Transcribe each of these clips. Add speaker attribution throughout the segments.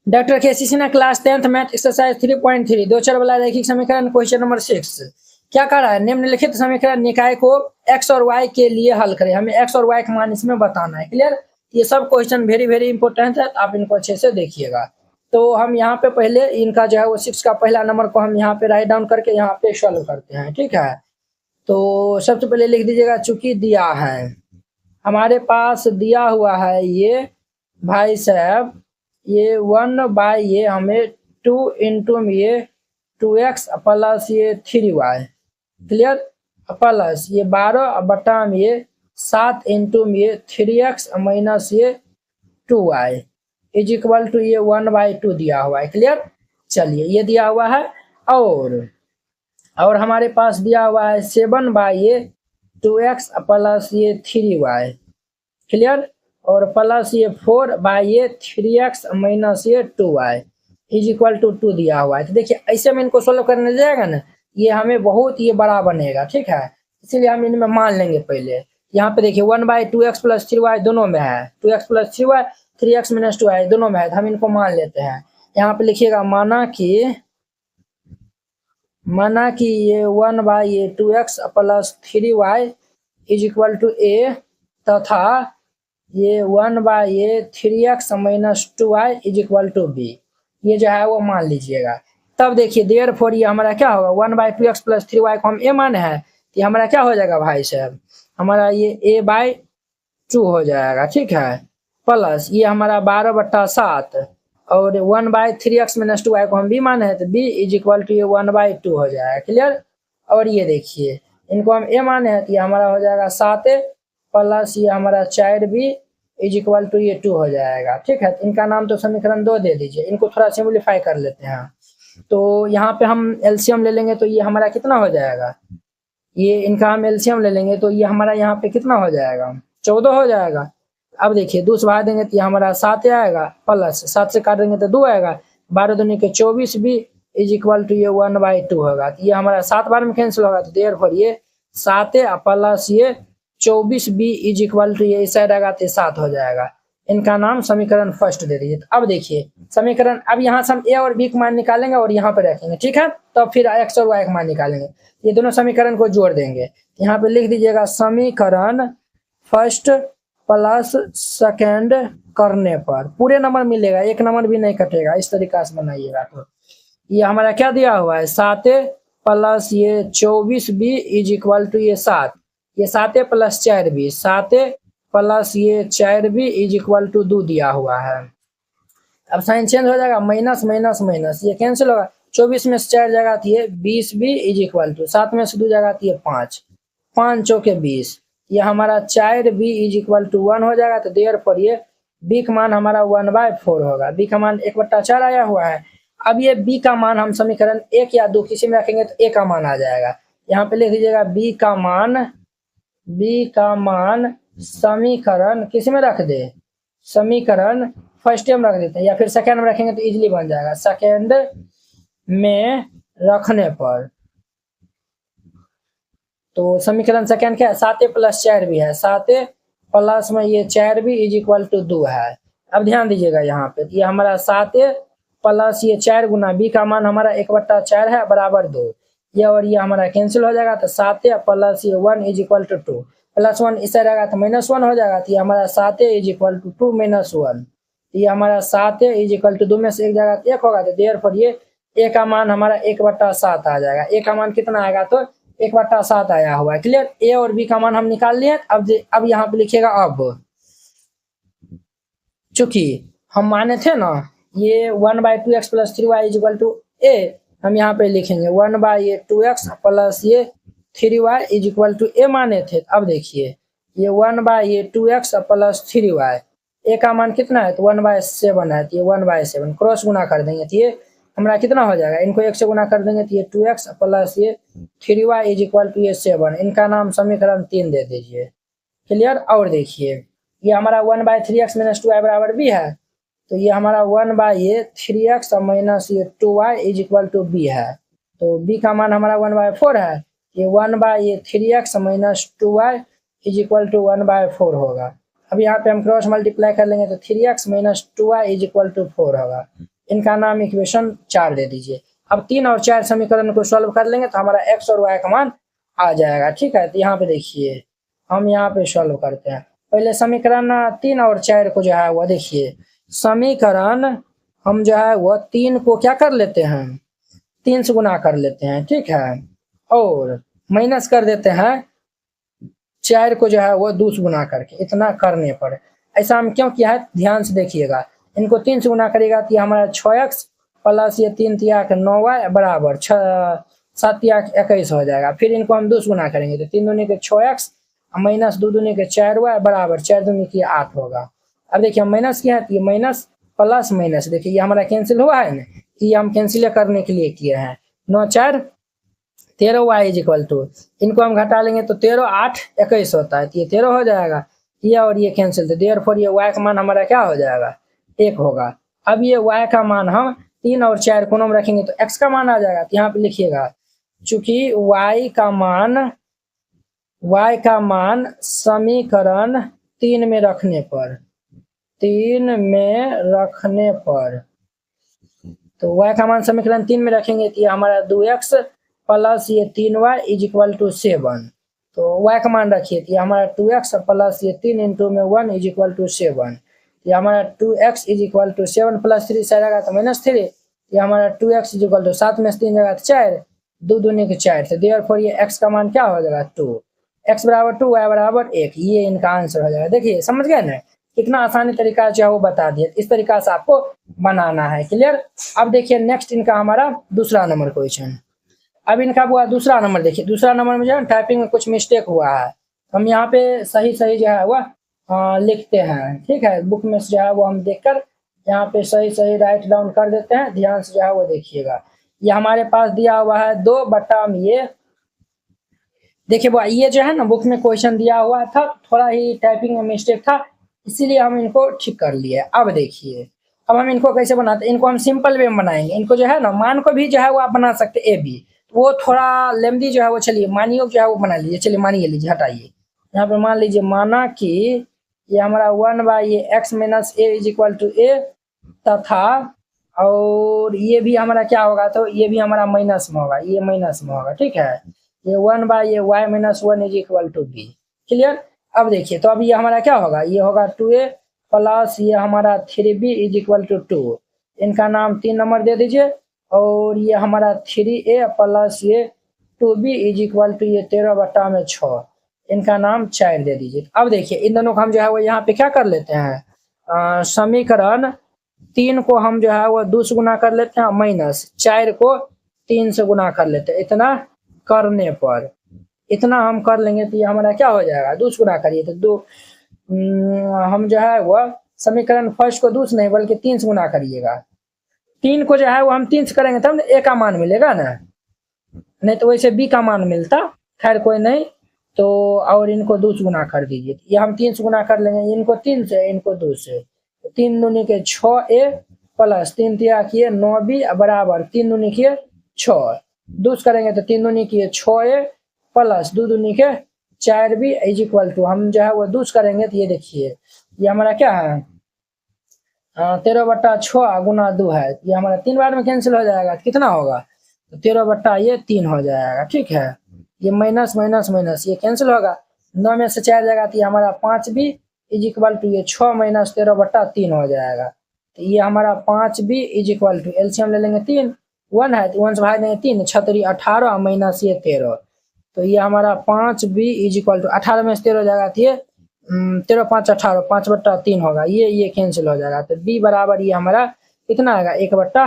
Speaker 1: Doctor के Sinha class 10th math exercise 3.3 दो चर वाला रैखिक समीकरण क्वेश्चन नंबर 6 क्या कर रहा है। निम्नलिखित समीकरण निकाय को x और y के लिए हल करें। हमें x और y का मान इसमें बताना है। क्लियर। ये सब क्वेश्चन वेरी वेरी इंपॉर्टेंट है, आप इनको अच्छे से देखिएगा। तो हम यहाँ पे पहले इनका जो है वो 6 का पहला नंबर को हम यहाँ पे राइट डाउन करके यहाँ पे सॉल्व करते हैं। ठीक है, तो सबसे पहले लिख दीजिएगा चूंकि दिया है, हमारे पास दिया हुआ है ये भाई साहब, ये 1 ये हमें 2 इंटू ये 2x प्लस ये 3y। क्लियर। प्लस ये 12 बटा में ये 7 इंटू में ये 3x माइनस ये 2y इज इक्वल टू ये 1/2 दिया हुआ है। क्लियर। चलिए ये दिया हुआ है और हमारे पास दिया हुआ है 7 ये 2x प्लस ये 3y। क्लियर। और प्लस ये 4 ये 3x माइनस ये 2y इज इक्वल टू 2 दिया हुआ है। तो देखिए ऐसे में इनको सोल्व करने जाएगा ना, ये हमें बहुत ये बड़ा बनेगा। ठीक है, इसीलिए हम इनमें मान लेंगे पहले। यहाँ पे देखिए 1/2x प्लस 3y दोनों में है, 2x plus 3y 3x minus 2y दोनों में है, तो हम इनको मान लेते हैं। यहाँ पे लिखिएगा माना कि ये 1/2x plus 3y is equal to a तथा ये 1/3x minus 2y is equal to b, ये जो है वो मान लीजिएगा। तब देखिए देयरफॉर ये हमारा क्या होगा, 1/2x प्लस 3y को हम a माने हैं, तो हमारा क्या हो जाएगा भाई साहब, हमारा ये a/2 हो जाएगा। ठीक है, प्लस ये हमारा 12/7 और 1/3x माइनस 2y को हम b माने हैं, तो b इज इक्वल टू ये 1/2 हो जाएगा। क्लियर। और ये देखिए इनको हम a माने हैं, तो ये हमारा हो जाएगा 7 प्लस ये हमारा 4b इज इक्वल टू ये 2 हो जाएगा। ठीक है, इनका नाम तो समीकरण 2 दे दीजिए। इनको थोड़ा सिंपलीफाई कर लेते हैं। तो यहाँ पे हम एलसीएम ले लेंगे, तो ये हमारा कितना हो जाएगा, ये इनका हम एलसीएम ले लेंगे तो ये हमारा यहाँ पे कितना हो जाएगा, 14 हो जाएगा। अब देखिए 2 से भाग देंगे तो ये हमारा 7 आएगा, प्लस 7 से काट देंगे तो 2 आएगा, 12 दूनी के 24 भी इज इक्वल टू ये 1/2 होगा। तो ये हमारा 7 बार में कैंसिल होगा, तो देयरफॉर ये 7 प्लस ये 24b इज इक्वल टू ये इस साइड आएगा तो 7 हो जाएगा। इनका नाम समीकरण फर्स्ट दे दीजिए। अब देखिए समीकरण, अब यहाँ से हम a और b का मान निकालेंगे और यहाँ पे रखेंगे। ठीक है, तो फिर x और y का मान निकालेंगे। ये दोनों समीकरण को जोड़ देंगे। यहाँ पे लिख दीजिएगा समीकरण फर्स्ट प्लस सेकेंड करने पर पूरे नंबर मिलेगा, एक नंबर भी नहीं कटेगा। इस तरीका से बनाइएगा। तो ये हमारा क्या दिया हुआ है, 7 प्लस ये 24b इज इक्वल टू ये 7, ये 7 प्लस 4b, 7 प्लस ये 4b इज इक्वल टू 2 दिया हुआ है। अब साइन चेंज हो जाएगा, माइनस माइनस माइनस ये कैंसिल होगा। 24 में से 4 जगह थी 20b इज इक्वल टू 7 में से 2 जगह थी 5, 5 चौके 20, ये हमारा 4b इज इक्वल टू 1 हो जाएगा। तो देयरफॉर ये b का मान हमारा 1/4 होगा। b का मान 1/4 आया हुआ है। अब ये b का मान हम समीकरण 1 या 2 किसी में रखेंगे तो a का मान आ जाएगा। यहाँ पे लिख दीजिएगा b का मान समीकरण किसी में रख दे, समीकरण फर्स्ट में रख देते हैं या फिर सेकेंड में रखेंगे तो इजीली बन जाएगा। सेकेंड में रखने पर तो समीकरण सेकेंड क्या है, 7 प्लस 4 भी है, 7 प्लस में ये 4 भी इज इक्वल टू 2 है। अब ध्यान दीजिएगा यहाँ पे, ये हमारा 7 प्लस ये 4 गुना b का मान हमारा 1/4 है बराबर 2, ये और ये हमारा कैंसिल हो जाएगा। तो 7 प्लस ये 1 इज इक्वल टू 2, प्लस 1 इस साइड आएगा तो -1 हो जाएगा। तो ये हमारा 7 इज इक्वल टू 2 - 1, ये हमारा 7 इज इक्वल टू 2 में से एक जगह 1 होगा। तो देयरफॉर ये a का मान हमारा 1/7 आ जाएगा। a का मान कितना आएगा, तो 1/7 आया हुआ है। क्लियर। a और b का मान हम निकाल लिए। अब यहाँ पे लिखिएगा, अब चूंकि हम माने थे ना ये 1/2x plus 3y is equal to a, हम यहाँ पे लिखेंगे 1/2x प्लस ये 3y is equal to a माने थे। अब देखिए ये 1/2x प्लस 3y, a का मान कितना है, तो 1/7 है। तो ये 1/7 क्रॉस गुना कर देंगे तो ये हमारा कितना हो जाएगा, इनको 1 से गुना कर देंगे तो ये 2x प्लस ये 3y इज इक्वल टू ये 7, इनका नाम समीकरण 3 दे दीजिए। क्लियर। और देखिए ये हमारा 1/3x माइनस 2y बराबर b है, तो ये हमारा 1/3x माइनस ये 2y is equal to b है। तो b का मान हमारा 1/4 है, ये 1/3x minus 2y is equal to 1/4 होगा। अब यहाँ पे हम क्रॉस मल्टीप्लाई कर लेंगे तो 3x minus 2y is equal to 4 होगा। इनका नाम इक्वेशन 4 दे दीजिए। अब 3 और 4 समीकरण को सॉल्व कर लेंगे तो हमारा x और y का मान आ जाएगा। ठीक है, तो यहाँ पे देखिए हम यहाँ पे सॉल्व करते हैं। पहले समीकरण 3 और 4 को जो है वह देखिए, समीकरण हम जो है वह 3 को क्या कर लेते हैं, 3 से गुना कर लेते हैं। ठीक है, और माइनस कर देते हैं 4 को जो है वह 2 से गुना करके। इतना करने पर ऐसा हम क्यों किया है, ध्यान से देखिएगा। इनको 3 से गुना करेगा तो हमारा 6x प्लस ये 3 तियाक 9y बराबर 7 तियाक 21 हो जाएगा। फिर इनको हम 2 से गुना करेंगे तो 3 दूनी के 6x माइनस 2 दूनी के 4y बराबर 4 दूनी के 8 होगा। अब देखिए हम माइनस किया है तो ये माइनस प्लस माइनस, देखिए ये हमारा कैंसिल हुआ है ना, ये हम कैंसिल करने के लिए किए हैं। 9 4 13 y इज इक्वल टू, इनको हम घटा लेंगे तो 13 8 21 होता है, तो ये 13 हो जाएगा। ये और ये कैंसिल, तो देयरफॉर ये y का मान हमारा क्या हो जाएगा, 1 होगा। अब ये y का मान हम 3 और 4 कोनों में रखेंगे तो x का मान आ जाएगा। तो यहाँ पे लिखिएगा, चूंकि y का मान समीकरण 3 में रखने पर तो y का मान समीकरण 3 में रखेंगे तो ये हमारा 2x प्लस ये 3y इज इक्वल टू 7। तो y का मान रखिए तो ये हमारा 2x प्लस ये 3 इंटू में 1 इज इक्वल टू 7। ये हमारा 2x is equal to 7 plus 3 से आएगा तो -3। ये हमारा 2x इज इक्वल टू 7 में से 3 जगह 4, 2 दूनी के 4, तो देयरफॉर ये x का मान क्या हो जाएगा 2, x बराबर 2 y बराबर 1। ये इनका आंसर हो जाएगा। देखिए समझ गए ना, कितना आसानी तरीका जो है वो बता दिया। इस तरीका से आपको बनाना है। क्लियर। अब देखिए नेक्स्ट इनका हमारा दूसरा नंबर क्वेश्चन। अब इनका हुआ दूसरा नंबर। देखिए दूसरा नंबर में जो है टाइपिंग में कुछ मिस्टेक हुआ है, हम यहाँ पे सही जो है वह लिखते हैं। ठीक है, बुक में जो है वो हम देखकर यहाँ पे सही राइट डाउन कर देते हैं। ध्यान से जो है वो देखिएगा। ये हमारे पास दिया हुआ है 2 बटा ये, देखिए वो ये जो है ना बुक में क्वेश्चन दिया हुआ था, थोड़ा ही टाइपिंग में मिस्टेक था, इसीलिए हम इनको ठीक कर लिए। अब देखिए अब हम इनको कैसे बनाते हैं, इनको हम सिंपल वे में बनाएंगे। इनको जो है ना मान को भी जो है वो आप बना सकते ए बी, वो थोड़ा लेंदी जो है वो, चलिए मानियो जो है वो बना लीजिए। चलिए मानिए लीजिए, हटाइए यहाँ पे मान लीजिए, माना कि ये हमारा 1 बाई ये x minus a is equal to a, तथा और ये भी हमारा क्या होगा, तो ये भी हमारा माइनस में होगा, ये माइनस में होगा। ठीक है, ये 1 बाई ये y minus 1 is equal to B. Clear. अब देखिए तो अब ये हमारा क्या होगा, ये होगा 2a प्लस ये हमारा 3b इज इक्वल टू 2। इनका नाम 3 नंबर दे दीजिए। और ये हमारा 3a प्लस ये 2b इज इक्वल टू ये 13 बटा में 6, इनका नाम 4 दे दीजिए। अब देखिए इन दोनों को हम जो है वो यहाँ पे क्या कर लेते हैं, समीकरण 3 को हम जो है वो 2 से गुना कर लेते हैं, माइनस 4 को 3 से गुना कर लेते हैं। इतना करने पर, इतना हम कर लेंगे तो ये हमारा क्या हो जाएगा, 2 से गुना करिए तो 2, हम जो है वह समीकरण फर्स्ट को 2 से नहीं बल्कि 3 से गुना करिएगा। 3 को जो है वो हम 3 से करेंगे तब ए का मान मिलेगा ना, नहीं तो वैसे बी का मान मिलता। खैर कोई नहीं, तो और इनको 2 से गुना कर दीजिए। ये हम 3 से गुना कर लेंगे, इनको 3 से इनको 2 से, 3 दूनी के 6a प्लस 3 तिया किए 9b बराबर 3 दूनी किए 6, 2 से करेंगे तो 3 दूनी किए 6a प्लस 2 दूनी के 4b इज इक्वल टू, हम जो है वो 2 से करेंगे तो ये देखिए ये हमारा क्या है, 13 बटा 6 गुना 2 है, ये हमारा 3 बार में कैंसिल हो जाएगा। कितना होगा, तो 13 बटा ये 3 हो जाएगा। ठीक है, ये माइनस माइनस माइनस ये कैंसिल होगा, 9 में से 4 जाएगा तो ये हमारा 5b इज इक्वल टू ये 6 माइनस 13 बटा 3 हो जाएगा। तो ये हमारा 5b is equal to, LCM ले लेंगे 3, 1 है तो 1 से भाग देंगे 3, 6 18 माइनस ये 13, तो ये हमारा 5b इज इक्वल टू 18 में से 13 जाएगा तो ये 13 5 18, 5 बट्टा 3 होगा, ये कैंसिल हो जाएगा। तो b बराबर ये हमारा कितना आएगा, 1 बट्टा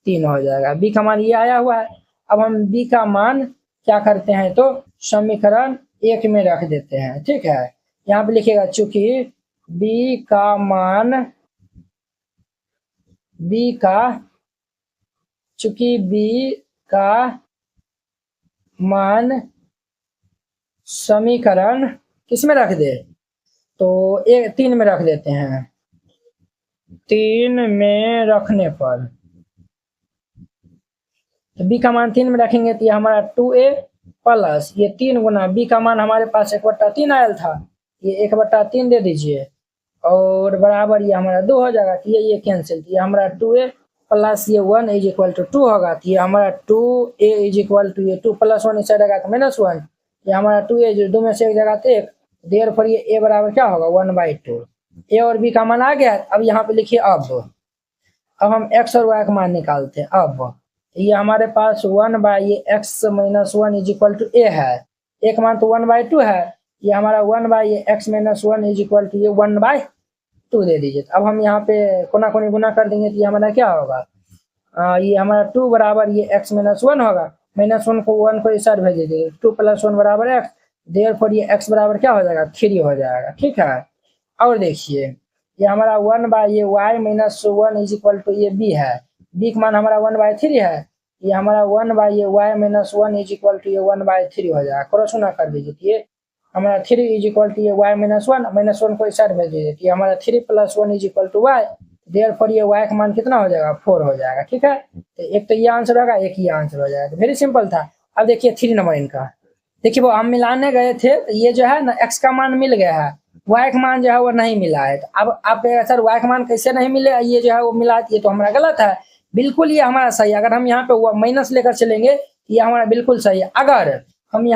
Speaker 1: 3 हो जाएगा। b का मान ये आया हुआ है। अब हम b का मान क्या करते हैं, तो समीकरण 1 में रख देते हैं। ठीक है, यहाँ पे लिखिएगा चूंकि b का मान, चूंकि b का मान समीकरण किस में रख दे, तो 3 में रख देते हैं। 3 में रखने पर तो b का मान 3 में रखेंगे तो ये हमारा 2a प्लस ये 3 गुना b का मान हमारे पास 1/3 आयल था, ये 1/3 दे दीजिए और बराबर ये हमारा 2 हो जाएगा। तो ये कैंसिल, ये हमारा 2a प्लस ये 1 इज इक्वल टू 2 होगा। तो ये हमारा 2a इज इक्वल टू ये 2 प्लस 1 इस साइड आएगा तो -1, ये हमारा 2a जो 2 में से एक जगह तो एक, देयर फॉर ये a बराबर क्या होगा 1/2। a और b का मान आ गया। अब यहाँ पे लिखिए अब हम x और y का मान निकालते हैं। अब ये हमारे पास 1/x - 1 is equal to a है, एक मान तो 1/2 है, ये हमारा 1/x - 1 इज इक्वल टू ये 1/2 दे दीजिए। अब हम यहाँ पे कोना कोनी गुना कर देंगे तो ये हमारा क्या होगा, ये हमारा 2 बराबर ये x - 1 होगा, -1 को 1 को इस साइड भेज दीजिए, 2 + 1 बराबर x, देयरफॉर ये x बराबर क्या हो जाएगा 3 हो जाएगा। ठीक है। और देखिए ये हमारा 1/y - 1 इज इक्वल टू ये b है, b का मान हमारा 1/3 है, ये हमारा 1/y - 1 इज इक्वल टू ये 1/3 हो जाएगा। क्रॉस गुना कर दीजिए, ये हमारा 3 इज इक्वल टू ये y - 1 को इस साइड भेज दीजिए, ये हमारा 3 + 1 is equal to y, therefore ये y का मान कितना हो जाएगा 4 हो जाएगा। ठीक है। तो एक तो ये आंसर होगा, एक ये आंसर हो जाएगा। तो वेरी सिंपल था। अब देखिए 3 नंबर इनका, देखिए वो हम मिलाने गए थे तो ये जो है ना x का मान मिल गया है, y का मान जो है वो नहीं मिला है। तो अब आप सर y का मान कैसे नहीं मिले, ये जो है वो मिला, ये तो हमारा गलत है। बिल्कुल ये हमारा सही है। अगर हम यहाँ पे माइनस लेकर चलेंगे ये हमारा बिल्कुल सही है। अगर हम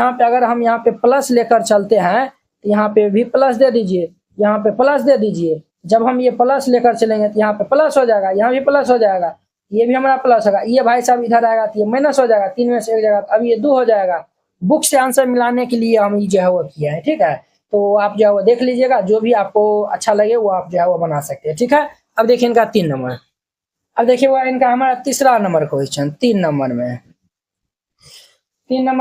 Speaker 1: यहाँ पे प्लस लेकर चलते हैं तो यहाँ पे भी प्लस दे दीजिए, यहाँ पे प्लस दे दीजिए। जब हम ये प्लस लेकर चलेंगे तो यहाँ पे प्लस हो जाएगा, यहाँ भी प्लस हो जाएगा, ये भी हमारा प्लस होगा, ये भाई साहब इधर आएगा तो ये माइनस हो जाएगा, 3 में से एक जगह, अब ये 2 हो जाएगा। बुक से आंसर मिलाने के लिए हम ये जो है वो किया है। ठीक है। तो आप जो है वो देख लीजिएगा, जो भी आपको अच्छा लगे वो आप जो है वो बना सकते हैं। ठीक है। अब देखिए इनका 3 नंबर, अब देखिए वो इनका हमारा तीसरा नंबर क्वेश्चन। 3 नंबर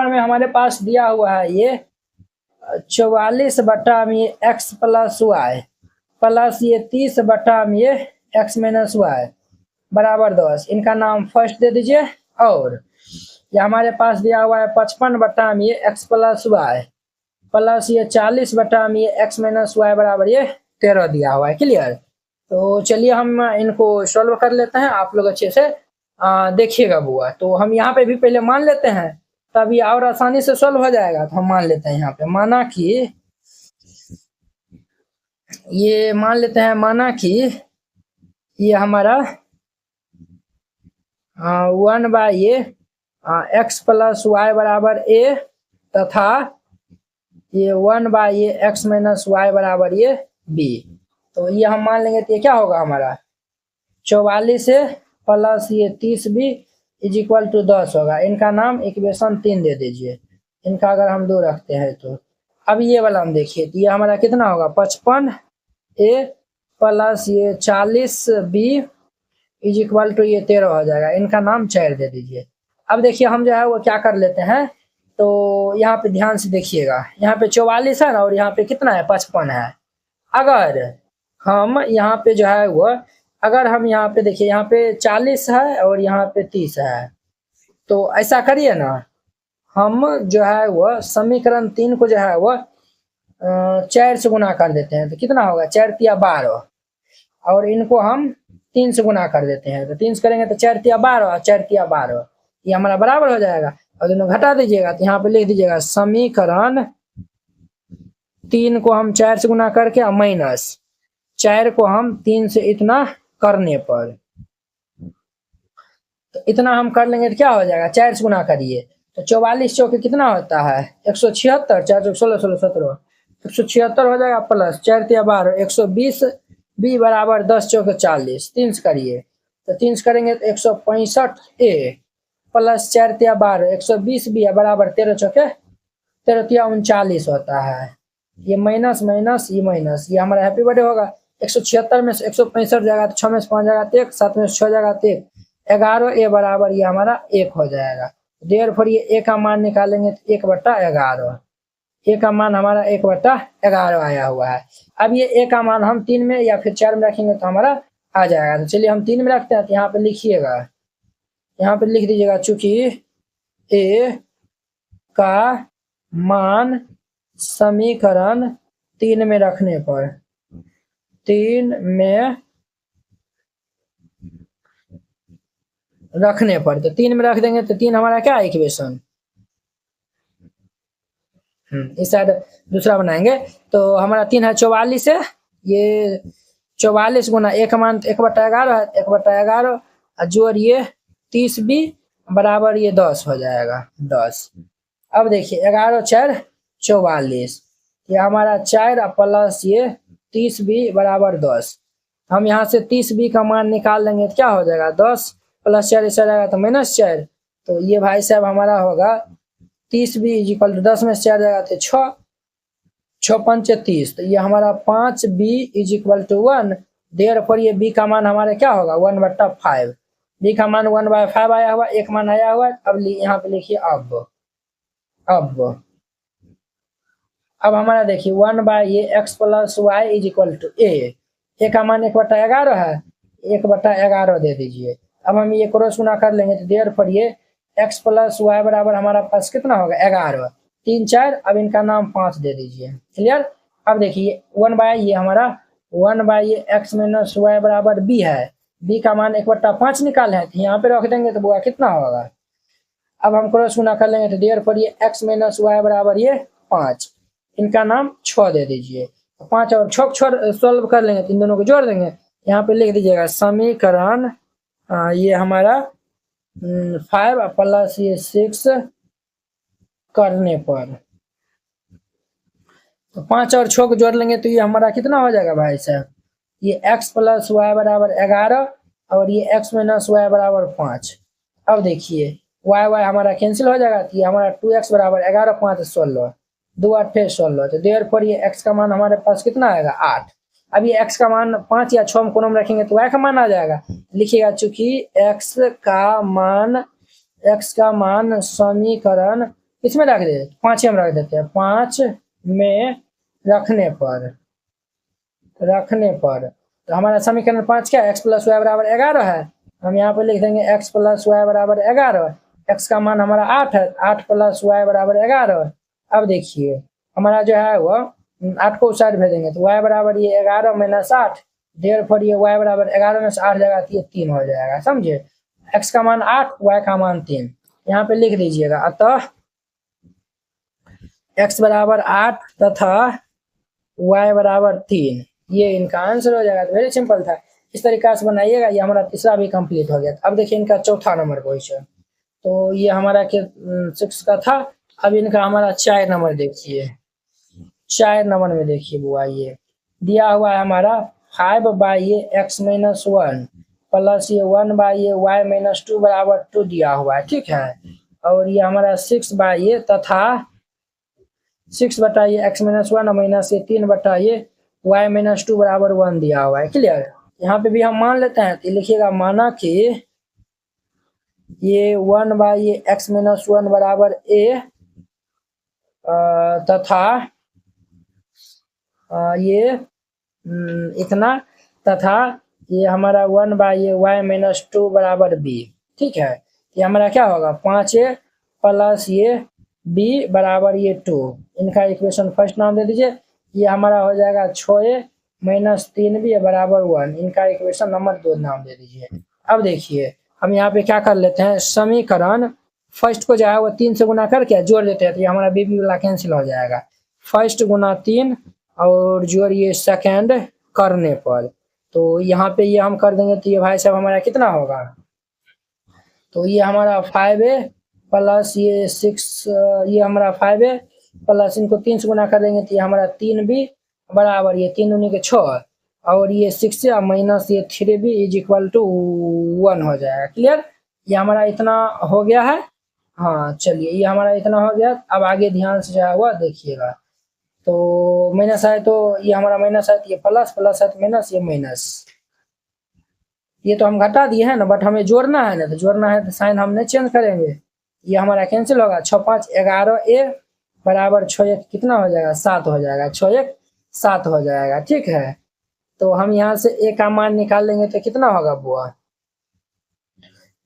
Speaker 1: में हमारे पास दिया हुआ है ये 44 में ये x + y प्लस ये 30 में ये x - y बराबर 10। इनका नाम फर्स्ट दे दीजिए। और ये हमारे पास दिया हुआ है 55 में ये x + y प्लस ये 40 में ये x - y बराबर ये 13 दिया हुआ है। क्लियर। तो चलिए हम इनको सॉल्व कर लेते हैं, आप लोग अच्छे से देखिएगा बुआ। तो हम यहाँ पे भी पहले मान लेते हैं, तब ये और आसानी से सॉल्व हो जाएगा। तो हम मान लेते हैं यहाँ पे, माना कि ये हमारा 1/x + y बराबर a तथा ये 1/x - y बराबर ये b। तो ये हम मान लेंगे तो ये क्या होगा हमारा 44 प्लस ये 30b इज इक्वल टू 10 होगा। इनका नाम इक्वेशन 3 दे दीजिए, इनका अगर हम 2 रखते हैं तो। अब ये वाला हम देखिए तो ये हमारा कितना होगा 55a प्लस ये 40b इज इक्वल टू ये 13 हो जाएगा। इनका नाम 4 दे दीजिए। अब देखिए हम जो है वो क्या कर लेते हैं, तो यहाँ पे ध्यान से देखिएगा, यहाँ पे 44 है ना और यहाँ पे कितना है 55 है। अगर हम यहाँ पे जो है वो, अगर हम यहाँ पे देखिए यहाँ पे 40 है और यहाँ पे 30 है, तो ऐसा करिए ना, हम जो है वो समीकरण 3 को जो है वो 4 से गुना कर देते हैं। तो कितना होगा 4 तिया 12, और इनको हम 3 से गुना कर देते हैं। तो 3 से करेंगे तो 4 तिया 12, 4 तिया 12, ये हमारा बराबर हो जाएगा। और दोनों घटा दीजिएगा तो यहाँ पे लिख दीजिएगा समीकरण 3 को हम 4 से गुना करके माइनस 4 को हम 3 से इतना करने पर, तो इतना हम कर लेंगे तो क्या हो जाएगा 4 से गुना करिए तो 44 चौके कितना होता है 176, 4 चौक 16, 16 17, 176 हो जाएगा प्लस 4 तिया 12, 120 b बराबर 10 चौके 40, 3 से करिए तो 3 से करेंगे तो 165a प्लस 4 तिया 12, 120 b बराबर 13 चौके 13 तिया 39 होता है। ये माइनस माइनस ये माइनस, ये हमारा हैप्पी बर्थडे होगा। 176 में से 165 जाएगा तो 6 में से 5 जाएगा तो 1, 7 में से 6 जाएगा तो 1, 11 a बराबर ये हमारा 1 हो जाएगा। देयरफॉर ये a का मान निकालेंगे तो 1/11, a का मान हमारा 1/11 आया हुआ है। अब ये a का मान हम 3 में या फिर 4 में रखेंगे तो हमारा आ जाएगा। तो चलिए हम 3 में रखते हैं। तो यहाँ पे लिखिएगा, यहाँ पे लिख दीजिएगा, चूंकि a का मान समीकरण 3 में रखने पर, 3 में रखने पर, तो 3 में रख देंगे तो 3 हमारा क्या है इक्वेशन, इस साइड दूसरा बनाएंगे तो हमारा 3 है 44 है, ये 44 गुना 1 मान 1/11 है, 1/11 और जोड़िए 30b बराबर ये 10 हो जाएगा 10। अब देखिए 11 4 44, ये हमारा 4 प्लस ये 30b बराबर 10। हम यहाँ से 30b का मान निकाल लेंगे तो क्या हो जाएगा 10 प्लस 4 इस जाएगा तो -4। तो ये भाई साहब हमारा होगा 30b इक्वल टू 10 में से 4 जाएगा तो 6 6 5 30। तो ये हमारा 5b इक्वल टू 1। देर पर ये b का मान हमारे क्या होगा 1/5। b का मान 1/5 आया हुआ, एक मान आया हुआ। अब यहाँ पे लिखिए अब हमारा देखिए 1/x plus y is equal to a का मान 1/11 है, 1/11 दे दीजिए। अब हम ये क्रॉस गुना कर लेंगे तो देर पर ये x प्लस वाई बराबर हमारा पास कितना होगा 11, 3 4। अब इनका नाम 5 दे दीजिए। क्लियर। अब देखिए 1 ये हमारा 1/x माइनस वाई बराबर b है, b का मान 1/5 निकाले हैं तो यहाँ पे रख देंगे तो बुआ कितना होगा। अब हम क्रॉस गुना कर लेंगे तो देर पर ये x माइनस वाई बराबर ये 5, इनका नाम 6 दे दीजिए। 5 और 6 सॉल्व कर लेंगे तो इन दोनों को जोड़ देंगे। यहाँ पे लिख दीजिएगा समीकरण ये हमारा 5 प्लस ये 6 करने पर, तो 5 और 6 को जोड़ लेंगे तो ये हमारा कितना हो जाएगा भाई साहब, ये x प्लस वाई बराबर 11 और ये x माइनस वाई बराबर 5। अब देखिए y हमारा कैंसिल हो जाएगा तो ये हमारा 2x बराबर 11 5 16, 2 8 16। तो देर पर ये x का मान हमारे पास कितना आएगा 8। अब ये x का मान 5 या 6 में कोनो में रखेंगे तो y का मान आ जाएगा। लिखिएगा चूंकि x का मान समीकरण इसमें रख दे 5 में रख देते हैं, 5 में रखने पर तो हमारा समीकरण 5 क्या है x प्लस वाई बराबर 11 है। हम यहाँ पे लिख देंगे x प्लस वाई बराबर 11, x का मान हमारा 8 है, 8 प्लस वाई बराबर 11। अब देखिए हमारा जो है वो 8 को उस साइड भेजेंगे तो y बराबर ये 11 माइनस 8, देर पर ये y बराबर 11 में से 8 जाएगा तो ये 3 हो जाएगा। समझे, x का मान 8 y का मान 3 यहाँ पे लिख दीजिएगा। अतः x बराबर 8 तथा y बराबर 3, ये इनका आंसर हो जाएगा। तो वेरी सिंपल था, इस तरीका से बनाइएगा। ये हमारा तीसरा भी कंप्लीट हो गया। अब देखिए इनका चौथा नंबर क्वेश्चन, तो ये हमारा 6 का था। अब इनका हमारा 4 नंबर देखिए, 4 नंबर में देखिए बुआ ये दिया हुआ है हमारा 5/x माइनस 1 प्लस ये 1/y माइनस 2 बराबर 2 दिया हुआ है, ठीक है। और ये हमारा 6/ये तथा 6/x माइनस 1 माइनस ये 3/ये y माइनस 2 बराबर 1 दिया हुआ है। क्लियर। यहाँ पे भी हम मान लेते हैं तो लिखिएगा माना कि ये 1/x माइनस 1 बराबर a तथा ये इतना तथा ये हमारा 1/y माइनस 2 बराबर b, ठीक है। ये हमारा क्या होगा 5a प्लस ये b बराबर ये 2, इनका इक्वेशन फर्स्ट नाम दे दीजिए। ये हमारा हो जाएगा 6a माइनस 3b बराबर 1, इनका इक्वेशन नंबर 2 नाम दे दीजिए। अब देखिए हम यहाँ पे क्या कर लेते हैं, समीकरण फर्स्ट को जो है वो 3 से गुना करके जोड़ देते हैं तो ये हमारा बीबी वाला कैंसिल हो जाएगा। फर्स्ट गुना 3 और जोड़िए सेकेंड करने पर, तो यहाँ पे ये हम कर देंगे तो ये भाई साहब हमारा कितना होगा, तो ये हमारा 5a प्लस ये 6, ये हमारा 5a प्लस इनको 3 से गुना कर देंगे तो ये हमारा 3b बराबर ये 3 दूनी के 6 और ये 6 माइनस ये 3b इज इक्वल टू 1 हो जाएगा। क्लियर। ये हमारा इतना हो गया है। हाँ चलिए ये हमारा इतना हो गया। अब आगे ध्यान से जो है वह देखिएगा, तो माइनस है तो ये हमारा माइनस है तो ये प्लस, प्लस है तो माइनस, ये माइनस। ये तो हम घटा दिए हैं ना, बट हमें जोड़ना है ना, तो जोड़ना है तो साइन हम नहीं चेंज करेंगे। ये हमारा कैंसिल होगा, 6 5 11a बराबर 6 1 कितना हो जाएगा 7 हो जाएगा, 6 1 7 हो जाएगा, ठीक है। तो हम यहाँ से a का मान निकाल लेंगे तो कितना होगा बुआ,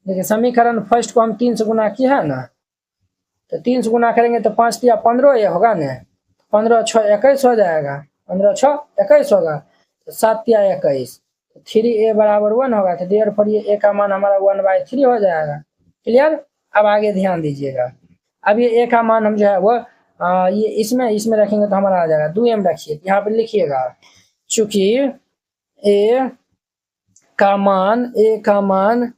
Speaker 1: देखिए समीकरण फर्स्ट को हम 3 से गुना किया है ना, तो 3 से गुना करेंगे तो 5 या 15 ये होगा ना, 15 6 21 हो जाएगा, 15 6 21 होगा, तो 7 या 21, 3a बराबर 1 होगा। तो देयर पर ये a का मान हमारा 1/3 हो जाएगा। क्लियर। अब आगे ध्यान दीजिएगा, अब ये a का मान हम जो है वो ये इसमें रखेंगे तो हमारा आ जाएगा 2m रखिए, यहाँ पे लिखिएगा चूंकि a का मान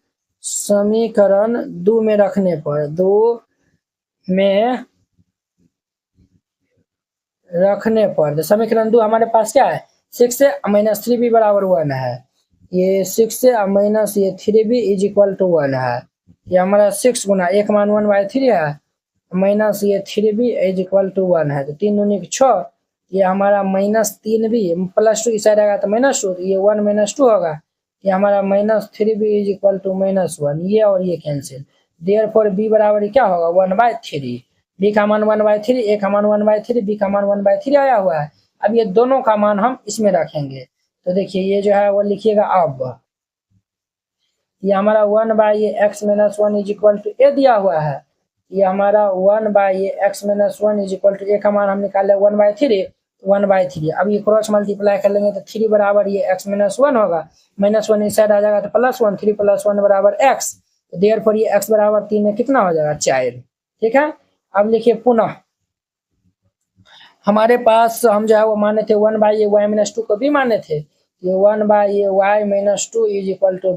Speaker 1: समीकरण 2 में रखने पर 2 में रखने पर तो समीकरण 2 हमारे पास क्या है 6 माइनस 3b बराबर 1 है। ये 6 माइनस ये 3b इज इक्वल टू 1 है। ये हमारा 6 गुना एक मान 1/3 है माइनस ये 3b इज इक्वल टू 1 है। तो 3 दूनी 6 ये हमारा माइनस 3b प्लस 2 इस साइड आएगा तो माइनस 2 ये 1 माइनस 2 होगा। ये हमारा minus 3b is equal to -1 ये और ये कैंसिल। देयरफॉर b बराबर क्या होगा 1/3। b का मान 1/3 a का मान 1/3 b का मान 1/3 आया हुआ है। अब ये दोनों का मान हम इसमें रखेंगे तो देखिए ये जो है वो लिखिएगा। अब ये हमारा 1/x - 1 is equal to a दिया हुआ है। ये हमारा 1/x - 1 is equal to a का मान हम निकाले 1/3 अब ये क्रॉस मल्टीप्लाई कर लेंगे तो 3 बराबर ये x - 1 होगा। -1 इस साइड आ जाएगा तो +1 3 + 1 बराबर x। देयरफॉर ये x बराबर 3 में कितना हो जाएगा 4। ठीक है। अब लिखिए पुनः हमारे पास हम जो है वो माने थे 1/y - 2 को भी माने थे। ये 1/y - 2 is equal to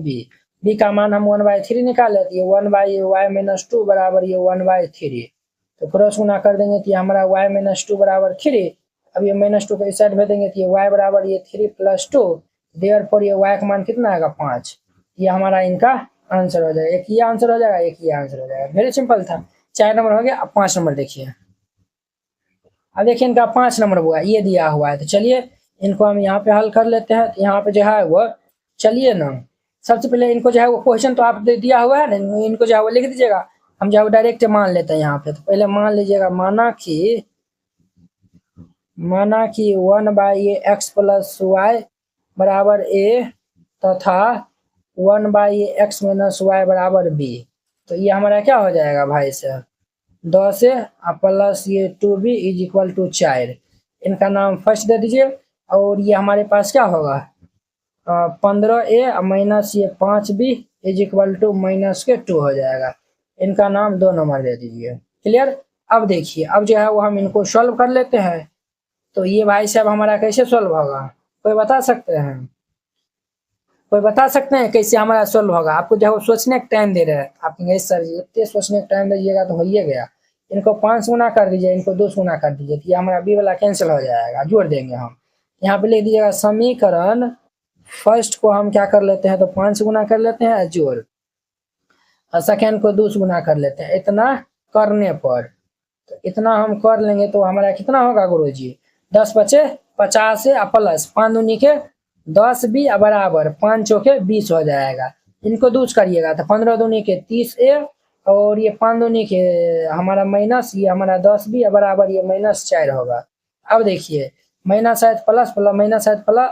Speaker 1: b का मान हम 1/3 निकाले तो ये 1/y - 2 बराबर ये 1/3। तो क्रॉस गुना कर देंगे तो ये हमारा y - 2 बराबर 3। अब ये -2 को इस साइड भेज देंगे तो ये y बराबर ये 3 + 2। देयरफॉर ये y का मान कितना आएगा 5। ये हमारा इनका आंसर हो जाएगा। एक ये आंसर हो जाएगा एक ये आंसर हो जाएगा। वेरी सिंपल था। 4 नंबर हो गया। अब 5 नंबर देखिए। अब देखिए इनका 5 नंबर हुआ ये दिया हुआ है। तो चलिए इनको हम यहाँ पे हल कर लेते हैं। तो यहाँ पे जो है वो चलिए ना सबसे पहले इनको जो है वो क्वेश्चन तो आप दिया हुआ है ना इनको जो है वो लिख दीजिएगा। हम जो है वो डायरेक्ट मान लेते हैं यहाँ पे। तो पहले मान लीजिएगा माना कि 1/x + y बराबर a तथा 1/x - y बराबर b। तो ये हमारा क्या हो जाएगा भाई साहब 10 प्लस ये 2b इज इक्वल टू 4। इनका नाम फर्स्ट दे दीजिए और ये हमारे पास क्या होगा 15a माइनस ये 5b इज इक्वल टू -2 हो जाएगा। इनका नाम 2 नंबर दे दीजिए। क्लियर। अब देखिए अब जो है वो हम इनको सॉल्व कर लेते हैं। तो ये भाई साहब हमारा कैसे सॉल्व होगा कोई बता सकते हैं। कोई बता सकते हैं कैसे हमारा सॉल्व होगा। आपको जो है वो सोचने का टाइम दे रहे हैं। आप सर इतने सोचने का टाइम दीजिएगा तो हो ही गया। इनको 5 गुना कर दीजिए इनको 2 गुना कर दीजिए तो ये हमारा बी वाला कैंसिल हो जाएगा। जोड़ देंगे हम यहाँ पे लिख दीजिएगा समीकरण फर्स्ट को हम क्या कर लेते हैं तो 5 गुना कर लेते हैं जोड़ और सेकेंड को 2 गुना कर लेते हैं। इतना करने पर तो इतना हम कर लेंगे तो हमारा कितना होगा गुरुजी 10 बचे 50 प्लस 5 दूनी के 10 b बराबर 5 चौके 20 हो जाएगा। इनको दूज करिएगा तो 15 दूनी के 30a और ये 5 दूनी के हमारा माइनस ये हमारा 10 b बराबर ये -4 होगा। अब देखिए माइनस शायद प्लस प्लस माइनस शायद प्लस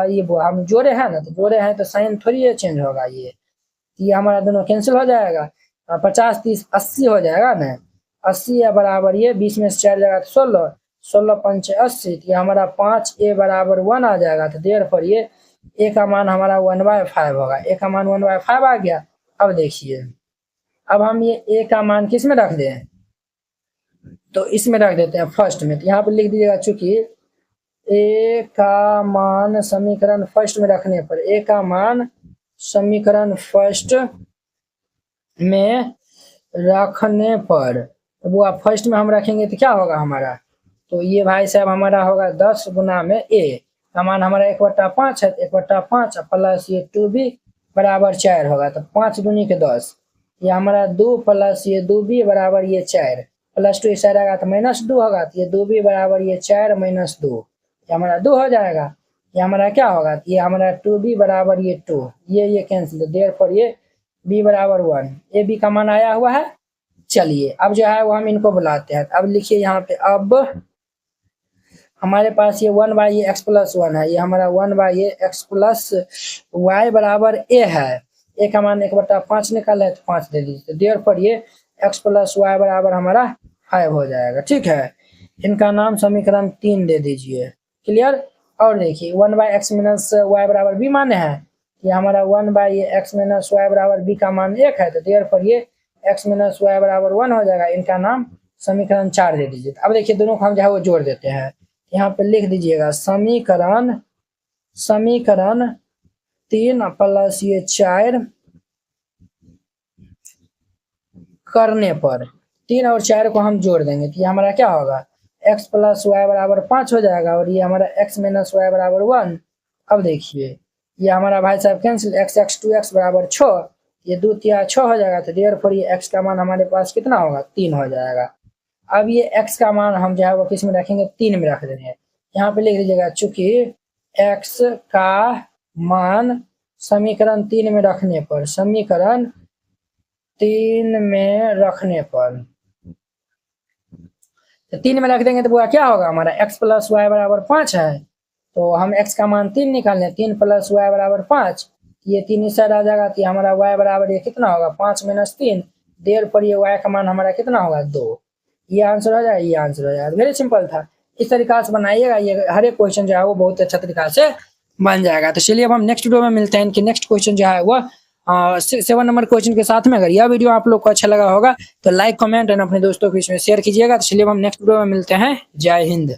Speaker 1: ये हम जोड़े हैं ना तो जोड़े हैं तो साइन थोड़ी ये चेंज होगा। ये हमारा दोनों कैंसिल हो जाएगा। 50 30 80 हो जाएगा ना 80 या बराबर ये 20 में से 4 जाएगा तो 16 16 5 80 तो ये हमारा 5a बराबर 1 आ जाएगा। तो देयरफॉर ये a का मान हमारा 1/5 होगा। a का मान 1/5 आ गया। अब देखिए अब हम ये a का मान किस में रख दें तो इसमें रख देते हैं फर्स्ट में। तो यहाँ पर लिख दीजिएगा चूंकि a का मान समीकरण फर्स्ट में रखने पर a का मान समीकरण फर्स्ट में रखने पर वो आप फर्स्ट में हम रखेंगे तो क्या होगा हमारा तो ये भाई साहब हमारा होगा 10 गुना में a का मान हमारा 1/5 है 1/5 प्लस ये 2b बराबर 4 होगा। तो 5 दूनी के 10 ये हमारा 2 प्लस ये 2b बराबर ये 4 प्लस 2 इस साइड आएगा तो -2 होगा। तो ये 2b बराबर ये 4 - 2 ये हमारा 2 हो जाएगा। ये हमारा क्या होगा ये हमारा 2b बराबर ये 2 ये कैंसिल। देयरफॉर ये b बराबर 1 ए बी का मान आया हुआ है। चलिए अब जो है वो हम इनको बुलाते हैं। अब लिखिए यहाँ पे अब हमारे पास ये 1/x + 1 है। ये हमारा 1/x + y बराबर a है। a का मान 1/5 निकाला है तो 5 दे दीजिए। देयरफॉर ये x + y बराबर हमारा 5 हो जाएगा। ठीक है। इनका नाम समीकरण 3 दे दीजिए। क्लियर। और देखिए 1/x - y बराबर b माने हैं। ये हमारा 1/x - y बराबर b का मान 1 है। तो देयरफॉर ये x - y बराबर 1 हो जाएगा। इनका नाम समीकरण 4 दे दीजिए। अब देखिए दोनों को हम जो है वो जोड़ देते हैं। यहाँ पे लिख दीजिएगा समीकरण 3 प्लस ये 4 करने पर 3 और 4 को हम जोड़ देंगे तो ये हमारा क्या होगा, x प्लस वाई बराबर 5 हो जाएगा और ये हमारा x माइनस वाई बराबर 1। अब देखिए ये हमारा भाई साहब कैंसिल, x 2x बराबर 6, ये 2 तिया 6 हो जाएगा तो देयरफॉर ये x का मान हमारे पास कितना होगा, 3 हो जाएगा। अब ये x का मान हम जो है वो किस में रखेंगे, 3 में रख देंगे। यहाँ पे लिख लीजिएगा चूंकि x का मान समीकरण 3 में रखने पर, समीकरण 3 में रखने पर 3 में रख देंगे तो वो क्या होगा हमारा, x प्लस वाई बराबर 5 है तो हम x का मान 3 निकालें, 3 प्लस वाई बराबर 5, ये 3 इस साइड आ जाएगा तो हमारा y बराबर ये कितना होगा, 5 माइनस 3, देयरफॉर ये y का मान हमारा कितना होगा, 2। ये आंसर हो जाएगा, ये आंसर हो जाएगा। वेरी सिंपल था, इस तरीका से बनाइएगा, ये हर एक क्वेश्चन जो है वो बहुत अच्छा तरीका से बन जाएगा। तो चलिए अब हम नेक्स्ट वीडियो में मिलते हैं कि नेक्स्ट क्वेश्चन जो है वो 7 नंबर क्वेश्चन के साथ में। अगर यह वीडियो आप लोग को अच्छा लगा होगा तो लाइक कमेंट एंड अपने दोस्तों को इसमें शेयर कीजिएगा। तो चलिए हम नेक्स्ट वीडियो में मिलते हैं। जय Hind.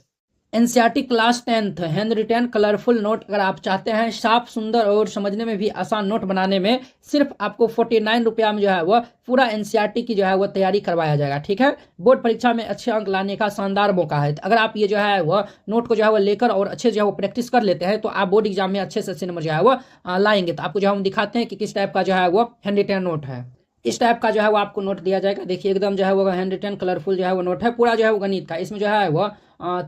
Speaker 1: NCERT class 10th hand retain colourful note अगर आप चाहते हैं साफ सुंदर और समझने में भी आसान नोट बनाने में, सिर्फ आपको 49 रुपया में जो है वह पूरा एनसीईआरटी की जो है वह तैयारी करवाया जाएगा। ठीक है, बोर्ड परीक्षा में अच्छे अंक लाने का शानदार मौका है। अगर आप ये जो है वह नोट को जो है वह लेकर और अच्छे जो है वो प्रैक्टिस कर लेते हैं तो आप बोर्ड एग्जाम में अच्छे से अच्छे नंबर जो है वह लाएंगे। तो आपको जो है हम दिखाते हैं कि किस टाइप का जो है वो हैंड रिटेन नोट है। इस टाइप का जो है वो आपको नोट दिया जाएगा। देखिए एकदम जो है वो हैंड रिटेन कलरफुल जो है वो नोट है, पूरा जो है वो गणित का। इसमें जो है वो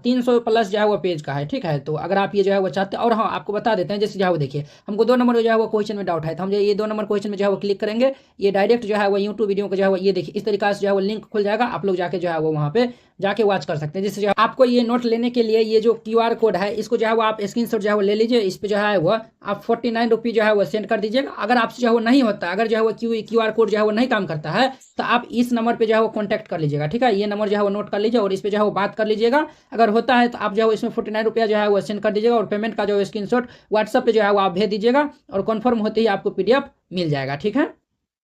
Speaker 1: 300 प्लस जो है वो पेज का है। ठीक है, तो अगर आप ये जो है वो चाहते हैं, और हाँ आपको बता देते हैं जैसे जो है वो देखिए हमको 2 नंबर जो है वो क्वेश्चन में डाउट है तो हम जो ये 2 नंबर क्वेश्चन में जो है वो क्लिक करेंगे, ये डायरेक्ट जो है वो यूट्यूब वीडियो को जो है वो ये देखिए इस तरीके से जो है वो लिंक खुल जाएगा, आप लोग जाके जो है वो वहाँ पे जाके वॉच कर सकते हैं। जिससे जो है आपको ये नोट लेने के लिए ये जो QR कोड है इसको जो है वो आप स्क्रीनशॉट जो है वो ले लीजिए। इस पे जो है वो आप 49 रुपीज़ जो है वो सेंड कर दीजिएगा। अगर आपसे जो है वो नहीं होता, अगर जो है वो QR कोड जो है वो नहीं काम करता है तो आप इस नंबर पे जो है वो कॉन्टैक्ट कर लीजिएगा। ठीक है, ये नंबर जो है वो नोट कर लीजिए और इस पे जो है वो बात कर लीजिएगा। अगर होता है तो आप जो है इसमें 49 रुपया जो है वो सेंड कर दीजिएगा और पेमेंट का जो स्क्रीनशॉट व्हाट्सएप पे जो है वो आप भेज दीजिएगा और कंफर्म होते ही आपको PDF मिल जाएगा। ठीक है।